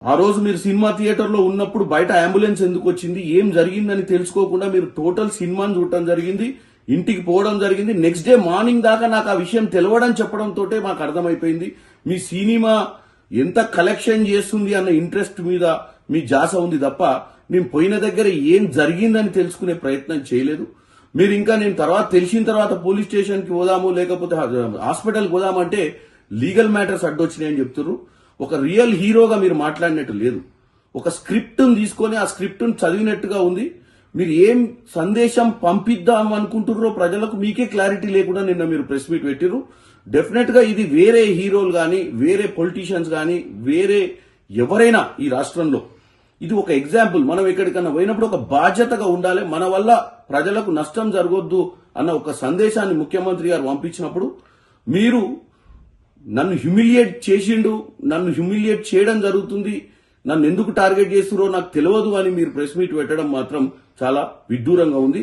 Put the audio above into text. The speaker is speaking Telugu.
ఆ రోజు మీరు సినిమా థియేటర్ లో ఉన్నప్పుడు బయట అంబులెన్స్ ఎందుకు వచ్చింది, ఏం జరిగిందని తెలుసుకోకుండా మీరు టోటల్ సినిమాని చూడటం జరిగింది, ఇంటికి పోవడం జరిగింది. నెక్స్ట్ డే మార్నింగ్ దాకా నాకు ఆ విషయం తెలియడం చెప్పడంతో మాకు అర్థమైపోయింది మీ సినిమా ఎంత కలెక్షన్ చేస్తుంది అన్న ఇంట్రెస్ట్ మీద మీ జాస ఉంది తప్ప నేను పోయిన దగ్గర ఏం జరిగిందని తెలుసుకునే ప్రయత్నం చేయలేదు. మీరు ఇంకా నేను తర్వాత తెలిసిన తర్వాత పోలీస్ స్టేషన్ కి పోదాము లేకపోతే హాస్పిటల్కి పోదామంటే లీగల్ మ్యాటర్స్ అడ్డొచ్చినాయని చెప్తున్నారు. ఒక రియల్ హీరోగా మీరు మాట్లాడినట్టు లేదు. ఒక స్క్రిప్ట్ తీసుకొని ఆ స్క్రిప్ట్ చదివినట్టుగా ఉంది. మీరు ఏం సందేశం పంపిద్దాం అనుకుంటున్నారో ప్రజలకు మీకే క్లారిటీ లేకుండా నిన్న మీరు ప్రెస్ మీట్ పెట్టిరు. డెఫినెట్ గా ఇది వేరే హీరోలు గాని వేరే పొలిటీషియన్స్ గాని వేరే ఎవరైనా ఈ రాష్ట్రంలో ఇది ఒక ఎగ్జాంపుల్. మనం ఎక్కడికన్నా పోయినప్పుడు ఒక బాధ్యతగా ఉండాలి. మన వల్ల ప్రజలకు నష్టం జరగొద్దు అన్న ఒక సందేశాన్ని ముఖ్యమంత్రి గారు పంపించినప్పుడు మీరు నన్ను హ్యూమిలియేట్ చేసిండు, నన్ను హ్యూమిలియేట్ చేయడం జరుగుతుంది, నన్ను ఎందుకు టార్గెట్ చేస్తున్నారో నాకు తెలియదు అని మీరు ప్రెస్ మీట్ పెట్టడం మాత్రం చాలా విడ్డూరంగా ఉంది.